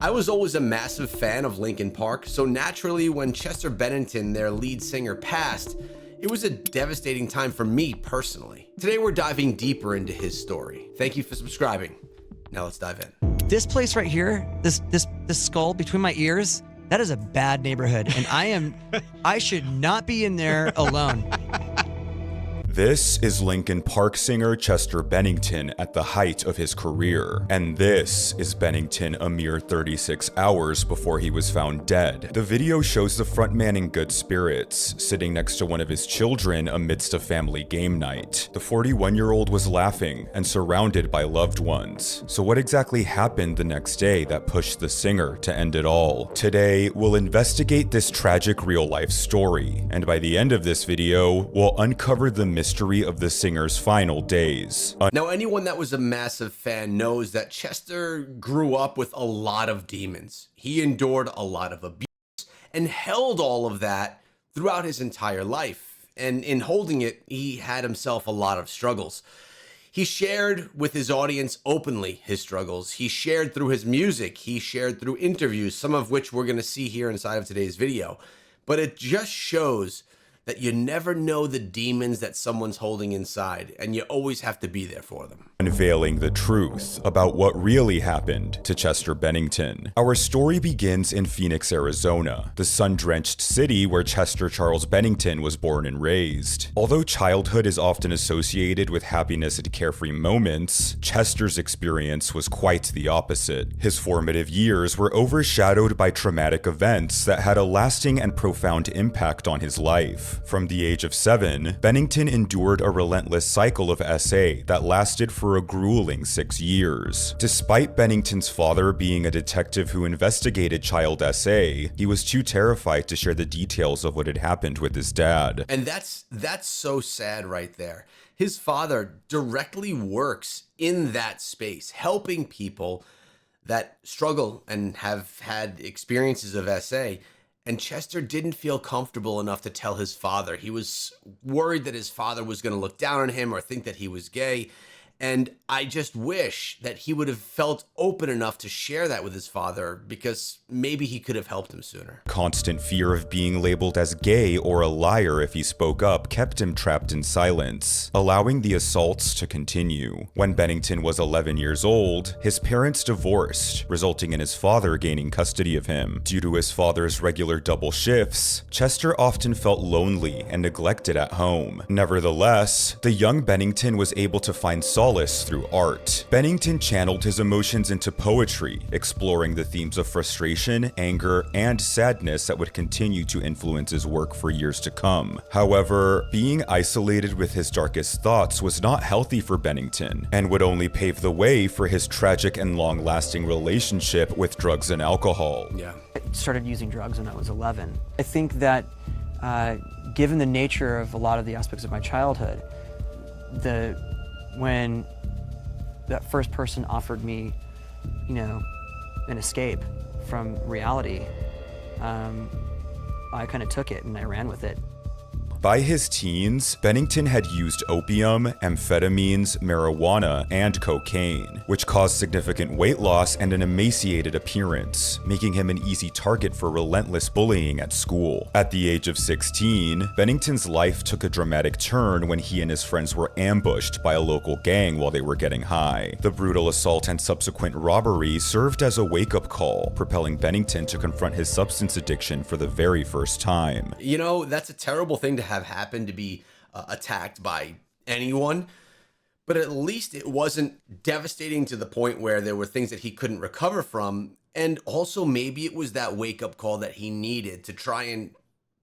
I was always a massive fan of Linkin Park, so naturally when Chester Bennington, their lead singer, passed, it was a devastating time for me personally. Today we're diving deeper into his story. Thank you for subscribing. Now let's dive in. This place right here, this skull between my ears, that is a bad neighborhood, and I should not be in there alone. This is Linkin Park singer Chester Bennington at the height of his career, and this is Bennington a mere 36 hours before he was found dead. The video shows the frontman in good spirits, sitting next to one of his children amidst a family game night. The 41-year-old was laughing and surrounded by loved ones. So what exactly happened the next day that pushed the singer to end it all? Today, we'll investigate this tragic real-life story, and by the end of this video, we'll uncover the mystery of the singer's final days. Now, anyone that was a massive fan knows that Chester grew up with a lot of demons. He endured a lot of abuse and held all of that throughout his entire life. And in holding it, he had himself a lot of struggles. He shared with his audience openly his struggles. He shared through his music. He shared through interviews, some of which we're going to see here inside of today's video. But it just shows that you never know the demons that someone's holding inside, and you always have to be there for them. Unveiling the truth about what really happened to Chester Bennington. Our story begins in Phoenix, Arizona, the sun-drenched city where Chester Charles Bennington was born and raised. Although childhood is often associated with happiness and carefree moments, Chester's experience was quite the opposite. His formative years were overshadowed by traumatic events that had a lasting and profound impact on his life. From the age of 7, Bennington endured a relentless cycle of SA that lasted for a grueling 6 years. Despite Bennington's father being a detective who investigated child SA, he was too terrified to share the details of what had happened with his dad. And that's so sad right there. His father directly works in that space, helping people that struggle and have had experiences of SA. And Chester didn't feel comfortable enough to tell his father. He was worried that his father was going to look down on him or think that he was gay. And I just wish that he would have felt open enough to share that with his father, because maybe he could have helped him sooner. Constant fear of being labeled as gay or a liar if he spoke up kept him trapped in silence, allowing the assaults to continue. When Bennington was 11 years old, his parents divorced, resulting in his father gaining custody of him. Due to his father's regular double shifts, Chester often felt lonely and neglected at home. Nevertheless, the young Bennington was able to find solace through art. Bennington channeled his emotions into poetry, exploring the themes of frustration, anger, and sadness that would continue to influence his work for years to come. However, being isolated with his darkest thoughts was not healthy for Bennington, and would only pave the way for his tragic and long-lasting relationship with drugs and alcohol. Yeah. I started using drugs when I was 11. I think that given the nature of a lot of the aspects of my childhood, when that first person offered me, an escape from reality, I kind of took it and I ran with it. By his teens, Bennington had used opium, amphetamines, marijuana, and cocaine, which caused significant weight loss and an emaciated appearance, making him an easy target for relentless bullying at school. At the age of 16, Bennington's life took a dramatic turn when he and his friends were ambushed by a local gang while they were getting high. The brutal assault and subsequent robbery served as a wake-up call, propelling Bennington to confront his substance addiction for the very first time. That's a terrible thing to have happened, to be attacked by anyone, but at least it wasn't devastating to the point where there were things that he couldn't recover from. And also maybe it was that wake-up call that he needed to try and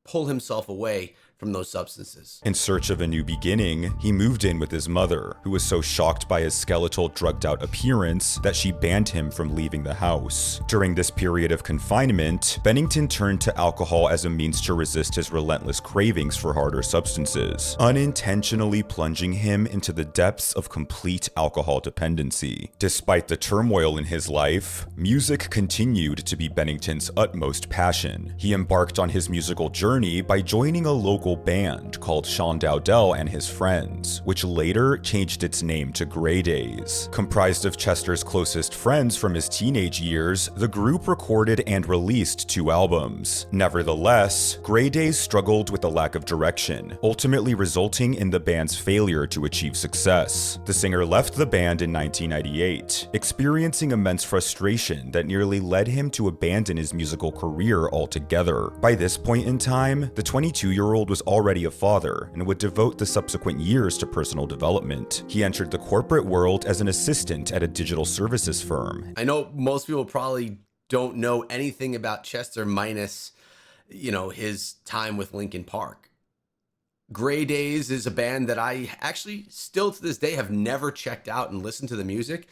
pull himself away from those substances. In search of a new beginning, he moved in with his mother, who was so shocked by his skeletal, drugged-out appearance that she banned him from leaving the house. During this period of confinement, Bennington turned to alcohol as a means to resist his relentless cravings for harder substances, unintentionally plunging him into the depths of complete alcohol dependency. Despite the turmoil in his life, music continued to be Bennington's utmost passion. He embarked on his musical journey by joining a local local band called Sean Dowdell and His Friends, which later changed its name to Grey Days. Comprised of Chester's closest friends from his teenage years, the group recorded and released 2 albums. Nevertheless, Grey Days struggled with a lack of direction, ultimately resulting in the band's failure to achieve success. The singer left the band in 1998, experiencing immense frustration that nearly led him to abandon his musical career altogether. By this point in time, the 22-year-old was already a father and would devote the subsequent years to personal development. He entered the corporate world as an assistant at a digital services firm. I know most people probably don't know anything about Chester minus, his time with Linkin Park. Grey Days is a band that I actually still to this day have never checked out and listened to the music.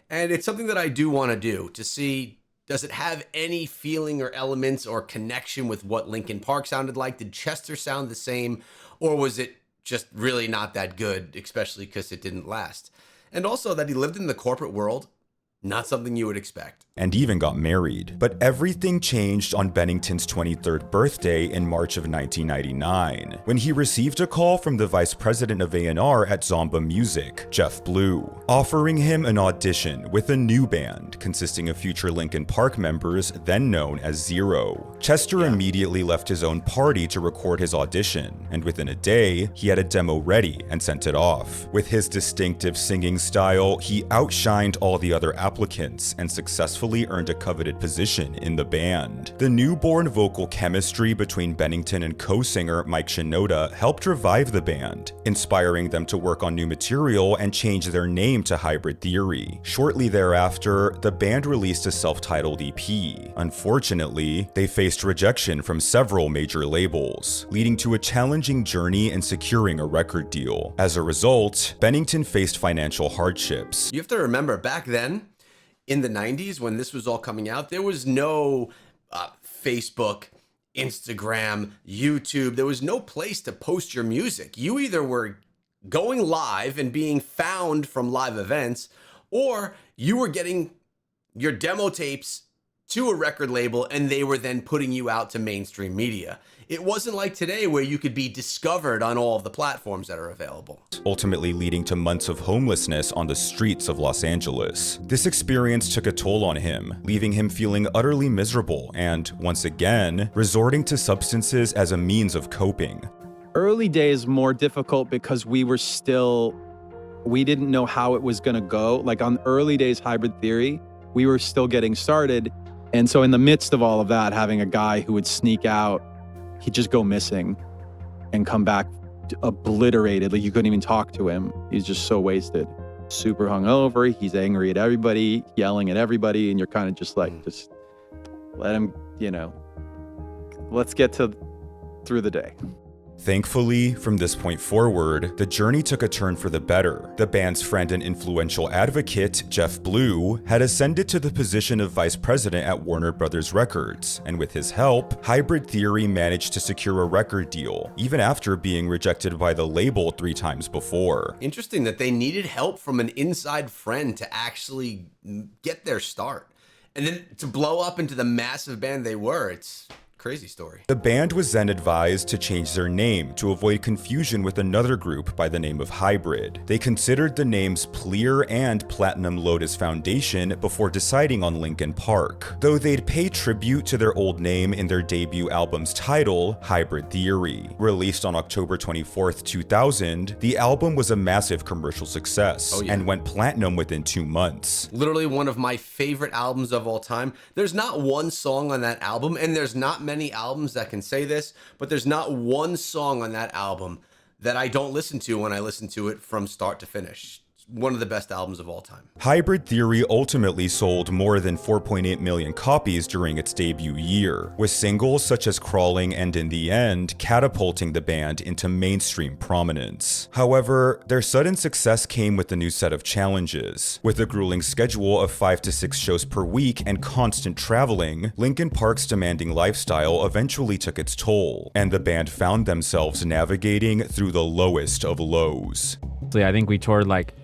And it's something that I do want to do, to see, does it have any feeling or elements or connection with what Linkin Park sounded like? Did Chester sound the same? Or was it just really not that good, especially because it didn't last? And also that he lived in the corporate world, not something you would expect. And even got married. But everything changed on Bennington's 23rd birthday in March of 1999, when he received a call from the vice president of A&R at Zomba Music, Jeff Blue, offering him an audition with a new band consisting of future Linkin Park members then known as Zero. Chester immediately left his own party to record his audition, and within a day, he had a demo ready and sent it off. With his distinctive singing style, he outshined all the other applicants and successfully earned a coveted position in the band. The newborn vocal chemistry between Bennington and co-singer Mike Shinoda helped revive the band, inspiring them to work on new material and change their name to Hybrid Theory. Shortly thereafter, the band released a self-titled EP. Unfortunately, they faced rejection from several major labels, leading to a challenging journey in securing a record deal. As a result, Bennington faced financial hardships. You have to remember, back then, in the 90s, when this was all coming out, there was no Facebook, Instagram, YouTube. There was no place to post your music. You either were going live and being found from live events, or you were getting your demo tapes to a record label and they were then putting you out to mainstream media. It wasn't like today where you could be discovered on all of the platforms that are available. Ultimately leading to months of homelessness on the streets of Los Angeles. This experience took a toll on him, leaving him feeling utterly miserable and, once again, resorting to substances as a means of coping. Early days more difficult because we didn't know how it was going to go. Like on early days Hybrid Theory, we were still getting started. And so in the midst of all of that, having a guy who would sneak out, he'd just go missing and come back obliterated. Like you couldn't even talk to him. He's just so wasted, super hungover. He's angry at everybody, yelling at everybody. And you're kind of just like, just let him, let's get through the day. Thankfully, from this point forward, the journey took a turn for the better. The band's friend and influential advocate, Jeff Blue, had ascended to the position of vice president at Warner Brothers Records, and with his help, Hybrid Theory managed to secure a record deal, even after being rejected by the label 3 times before. Interesting that they needed help from an inside friend to actually get their start. And then to blow up into the massive band they were, it's crazy story. The band was then advised to change their name to avoid confusion with another group by the name of Hybrid. They considered the names Pleer and Platinum Lotus Foundation before deciding on Linkin Park, though they'd pay tribute to their old name in their debut album's title, Hybrid Theory. Released on October 24th, 2000, the album was a massive commercial success and went platinum within 2 months. Literally one of my favorite albums of all time. There's not one song on that album, and there's not many albums that can say this, but there's not one song on that album that I don't listen to when I listen to it from start to finish. It's one of the best albums of all time. Hybrid Theory ultimately sold more than 4.8 million copies during its debut year, with singles such as Crawling and In the End catapulting the band into mainstream prominence. However, their sudden success came with a new set of challenges. With a grueling schedule of 5 to 6 shows per week and constant traveling, Linkin Park's demanding lifestyle eventually took its toll, and the band found themselves navigating through the lowest of lows. I think we toured like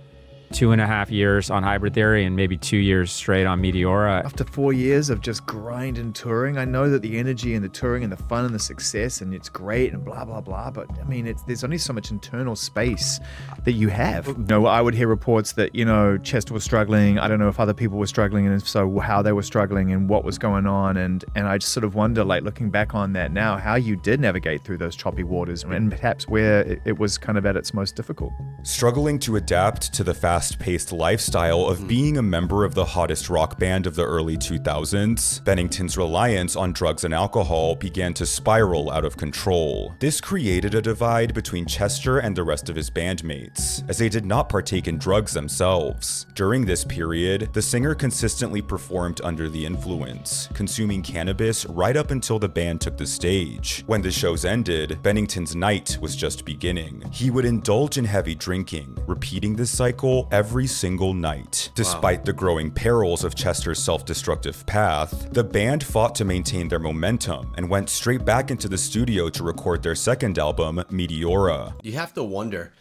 2.5 years on Hybrid Theory and maybe 2 years straight on Meteora. After 4 years of just grind and touring, I know that the energy and the touring and the fun and the success and it's great and blah, blah, blah. But I mean, there's only so much internal space that you have. You know, I would hear reports that, you know, Chester was struggling. I don't know if other people were struggling and if so, how they were struggling and what was going on. And I just sort of wonder, like looking back on that now, how you did navigate through those choppy waters and perhaps where it was kind of at its most difficult. Struggling to adapt to the fast-paced lifestyle of being a member of the hottest rock band of the early 2000s, Bennington's reliance on drugs and alcohol began to spiral out of control. This created a divide between Chester and the rest of his bandmates, as they did not partake in drugs themselves. During this period, the singer consistently performed under the influence, consuming cannabis right up until the band took the stage. When the shows ended, Bennington's night was just beginning. He would indulge in heavy drinking, repeating this cycle every single night. Despite the growing perils of Chester's self-destructive path, the band fought to maintain their momentum and went straight back into the studio to record their second album, Meteora. You have to wonder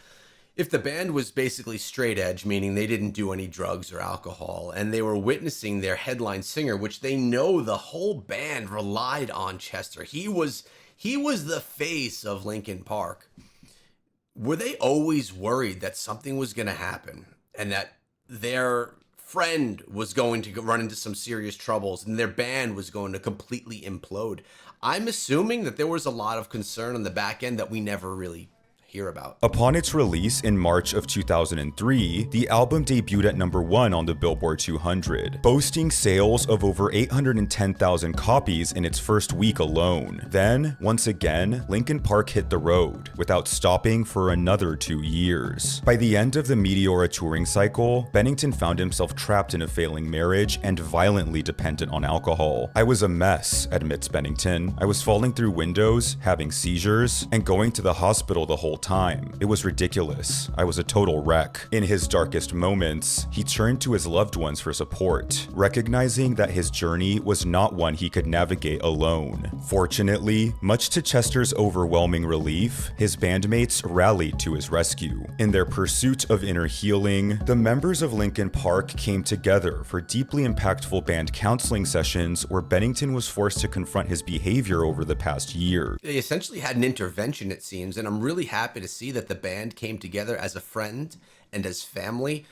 if the band was basically straight edge, meaning they didn't do any drugs or alcohol, and they were witnessing their headline singer, which they know the whole band relied on Chester. He was the face of Linkin Park. Were they always worried that something was going to happen and that their friend was going to run into some serious troubles and their band was going to completely implode? I'm assuming that there was a lot of concern on the back end that we never really hear about. Upon its release in March of 2003, the album debuted at #1 on the Billboard 200, boasting sales of over 810,000 copies in its first week alone. Then, once again, Linkin Park hit the road, without stopping for another 2 years. By the end of the Meteora touring cycle, Bennington found himself trapped in a failing marriage and violently dependent on alcohol. "I was a mess," admits Bennington. "I was falling through windows, having seizures, and going to the hospital the whole time. It was ridiculous. I was a total wreck." In his darkest moments, he turned to his loved ones for support, recognizing that his journey was not one he could navigate alone. Fortunately, much to Chester's overwhelming relief, his bandmates rallied to his rescue. In their pursuit of inner healing, the members of Linkin Park came together for deeply impactful band counseling sessions where Bennington was forced to confront his behavior over the past year. They essentially had an intervention, it seems, and I'm really happy to see that the band came together as a friend and as family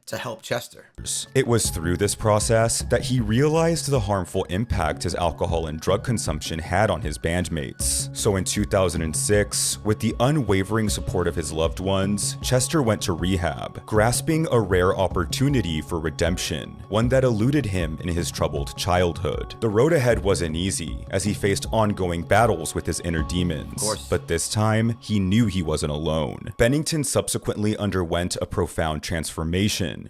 to help Chester. It was through this process that he realized the harmful impact his alcohol and drug consumption had on his bandmates. So in 2006, with the unwavering support of his loved ones, Chester went to rehab, grasping a rare opportunity for redemption, one that eluded him in his troubled childhood. The road ahead wasn't easy, as he faced ongoing battles with his inner demons. Of course. But this time, he knew he wasn't alone. Bennington subsequently underwent a profound transformation,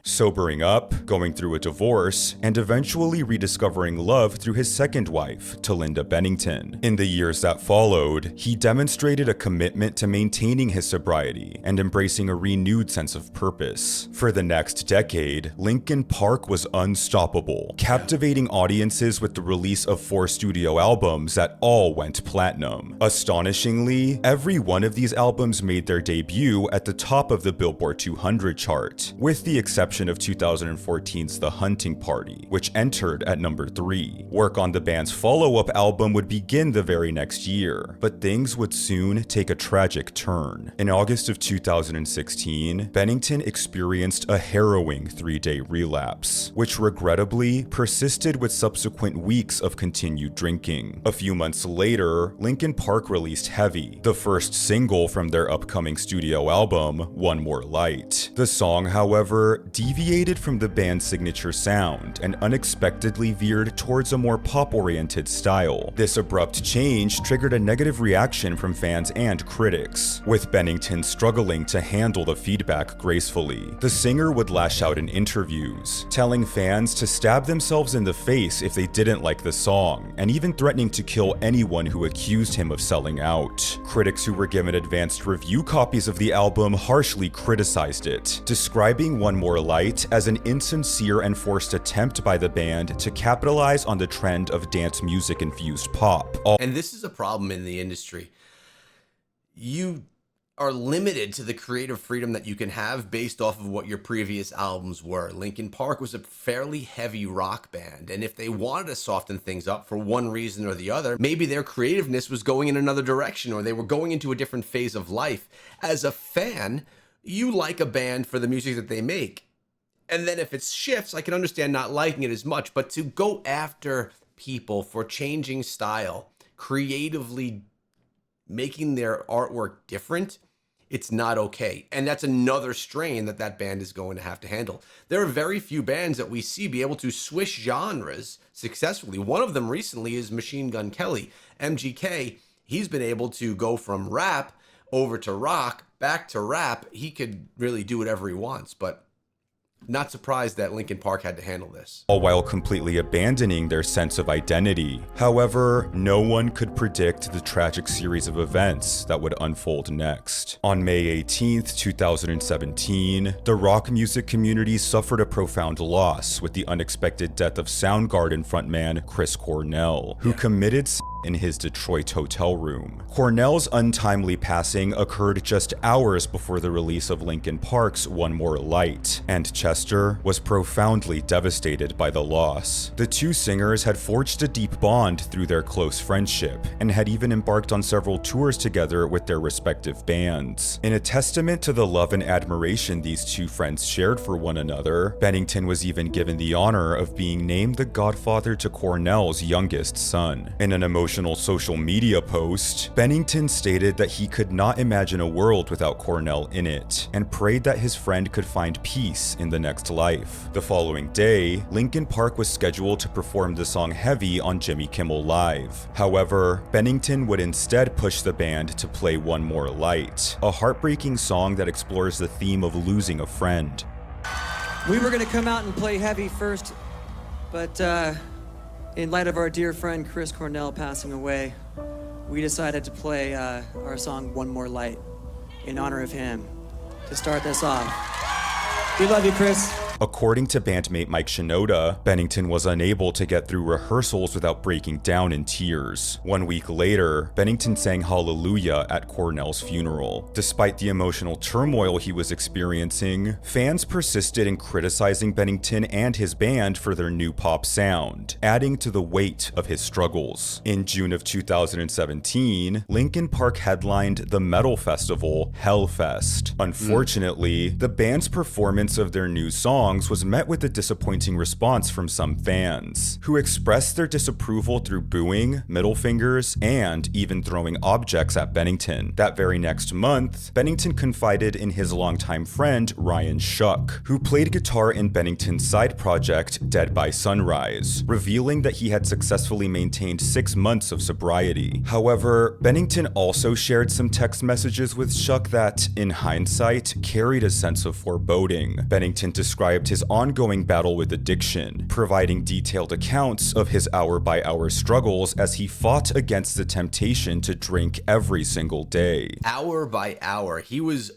sobering up, going through a divorce, and eventually rediscovering love through his second wife, Linda Bennington. In the years that followed, he demonstrated a commitment to maintaining his sobriety and embracing a renewed sense of purpose. For the next decade, Linkin Park was unstoppable, captivating audiences with the release of 4 studio albums that all went platinum. Astonishingly, every one of these albums made their debut at the top of the Billboard 200 chart, with the exception of 2014's The Hunting Party, which entered at #3. Work on the band's follow-up album would begin the very next year, but things would soon take a tragic turn. In August of 2016, Bennington experienced a harrowing 3-day relapse, which regrettably persisted with subsequent weeks of continued drinking. A few months later, Linkin Park released Heavy, the first single from their upcoming studio album, One More Light. The song, however, deviated from the band's signature sound and unexpectedly veered towards a more pop-oriented style. This abrupt change triggered a negative reaction from fans and critics, with Bennington struggling to handle the feedback gracefully. The singer would lash out in interviews, telling fans to stab themselves in the face if they didn't like the song, and even threatening to kill anyone who accused him of selling out. Critics who were given advanced review copies of the album harshly criticized it, describing One More Light as an insincere and forced attempt by the band to capitalize on the trend of dance music-infused pop. And this is a problem in the industry. You are limited to the creative freedom that you can have based off of what your previous albums were. Linkin Park was a fairly heavy rock band, and if they wanted to soften things up for one reason or the other, maybe their creativeness was going in another direction, or they were going into a different phase of life. As a fan, you like a band for the music that they make. And then if it shifts, I can understand not liking it as much, but to go after people for changing style, creatively making their artwork different, it's not okay. And that's another strain that that band is going to have to handle. There are very few bands that we see be able to switch genres successfully. One of them recently is Machine Gun Kelly. MGK, he's been able to go from rap over to rock, back to rap. He could really do whatever he wants, but not surprised that Linkin Park had to handle this. All while completely abandoning their sense of identity. However, no one could predict the tragic series of events that would unfold next. On May 18th, 2017, the rock music community suffered a profound loss with the unexpected death of Soundgarden frontman Chris Cornell, who committed in his Detroit hotel room. Cornell's untimely passing occurred just hours before the release of Linkin Park's One More Light, and Chester was profoundly devastated by the loss. The two singers had forged a deep bond through their close friendship, and had even embarked on several tours together with their respective bands. In a testament to the love and admiration these two friends shared for one another, Bennington was even given the honor of being named the godfather to Cornell's youngest son. In an emotional social media post, Bennington stated that he could not imagine a world without Cornell in it, and prayed that his friend could find peace in the next life. The following day, Linkin Park was scheduled to perform the song Heavy on Jimmy Kimmel Live. However, Bennington would instead push the band to play One More Light, a heartbreaking song that explores the theme of losing a friend. We were going to come out and play Heavy first, but in light of our dear friend Chris Cornell passing away, we decided to play our song One More Light in honor of him to start this off. We love you, Chris. According to bandmate Mike Shinoda, Bennington was unable to get through rehearsals without breaking down in tears. 1 week later, Bennington sang Hallelujah at Cornell's funeral. Despite the emotional turmoil he was experiencing, fans persisted in criticizing Bennington and his band for their new pop sound, adding to the weight of his struggles. In June of 2017, Linkin Park headlined the metal festival Hellfest. Unfortunately, the band's performance of their new song was met with a disappointing response from some fans, who expressed their disapproval through booing, middle fingers, and even throwing objects at Bennington. That very next month, Bennington confided in his longtime friend Ryan Shuck, who played guitar in Bennington's side project Dead by Sunrise, revealing that he had successfully maintained 6 months of sobriety. However, Bennington also shared some text messages with Shuck that, in hindsight, carried a sense of foreboding. Bennington described his ongoing battle with addiction, providing detailed accounts of his hour-by-hour struggles as he fought against the temptation to drink every single day. Hour by hour, he was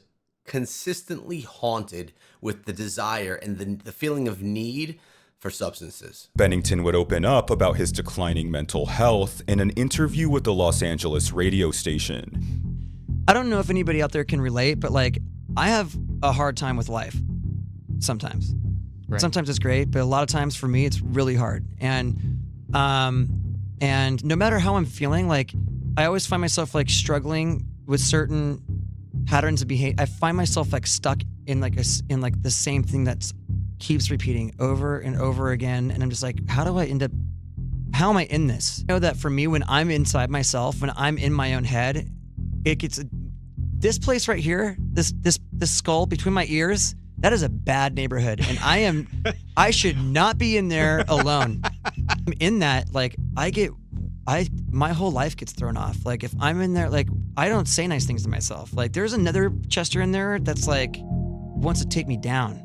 consistently haunted with the desire and the feeling of need for substances. Bennington would open up about his declining mental health in an interview with the Los Angeles radio station. I don't know if anybody out there can relate, but like, I have a hard time with life. Sometimes. Right. Sometimes it's great, but a lot of times for me it's really hard. And no matter how I'm feeling, like I always find myself like struggling with certain patterns of behavior. I find myself like stuck in like the same thing that keeps repeating over and over again. And I'm just like, how am I in this? I know that for me, when I'm inside myself, when I'm in my own head, it gets this place right here, this skull between my ears. That is a bad neighborhood, and I should not be in there alone. I'm in that, like, my whole life gets thrown off. Like, if I'm in there, like, I don't say nice things to myself. Like, there's another Chester in there that's like, wants to take me down.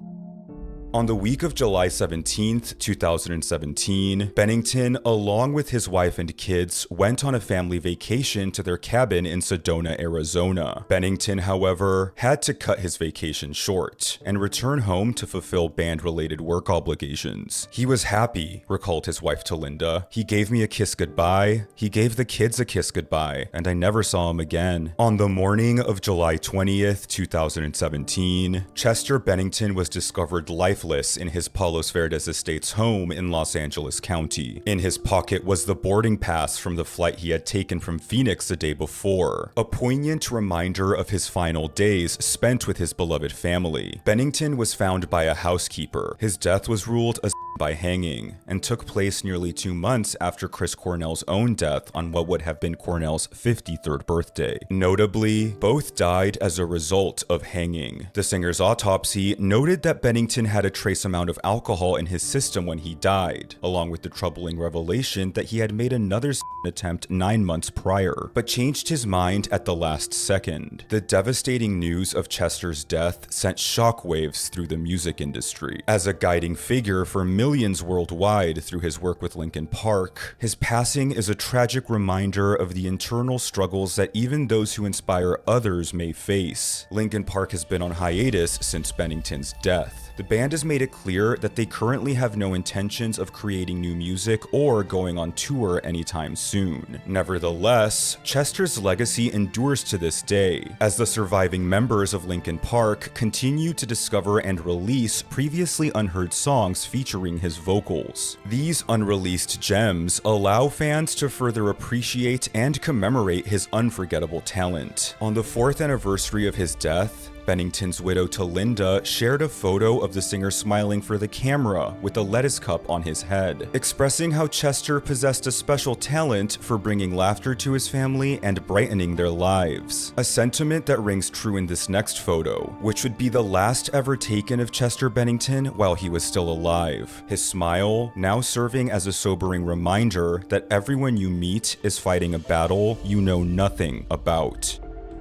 On the week of July 17th, 2017, Bennington, along with his wife and kids, went on a family vacation to their cabin in Sedona, Arizona. Bennington, however, had to cut his vacation short and return home to fulfill band-related work obligations. He was happy, recalled his wife to Linda. He gave me a kiss goodbye, he gave the kids a kiss goodbye, and I never saw him again. On the morning of July 20th, 2017, Chester Bennington was discovered lifeless in his Palos Verdes Estates home in Los Angeles County. In his pocket was the boarding pass from the flight he had taken from Phoenix the day before, a poignant reminder of his final days spent with his beloved family. Bennington was found by a housekeeper. His death was ruled a by hanging, and took place nearly 2 months after Chris Cornell's own death on what would have been Cornell's 53rd birthday. Notably, both died as a result of hanging. The singer's autopsy noted that Bennington had a trace amount of alcohol in his system when he died, along with the troubling revelation that he had made another attempt 9 months prior, but changed his mind at the last second. The devastating news of Chester's death sent shockwaves through the music industry. As a guiding figure for millions worldwide through his work with Linkin Park, his passing is a tragic reminder of the internal struggles that even those who inspire others may face. Linkin Park has been on hiatus since Bennington's death. The band has made it clear that they currently have no intentions of creating new music or going on tour anytime soon. Nevertheless, Chester's legacy endures to this day, as the surviving members of Linkin Park continue to discover and release previously unheard songs featuring his vocals. These unreleased gems allow fans to further appreciate and commemorate his unforgettable talent. On the 4th anniversary of his death, Bennington's widow Linda shared a photo of the singer smiling for the camera with a lettuce cup on his head, expressing how Chester possessed a special talent for bringing laughter to his family and brightening their lives. A sentiment that rings true in this next photo, which would be the last ever taken of Chester Bennington while he was still alive. His smile now serving as a sobering reminder that everyone you meet is fighting a battle you know nothing about.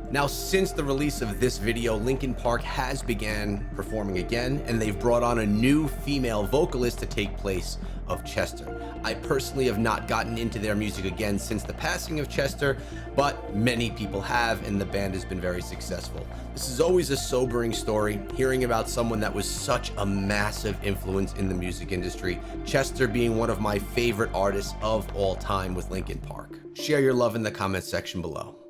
Now, since the release of this video, Linkin Park has began performing again, and they've brought on a new female vocalist to take place of Chester. I personally have not gotten into their music again since the passing of Chester, but many people have, and the band has been very successful. This is always a sobering story, hearing about someone that was such a massive influence in the music industry, Chester being one of my favorite artists of all time with Linkin Park. Share your love in the comments section below.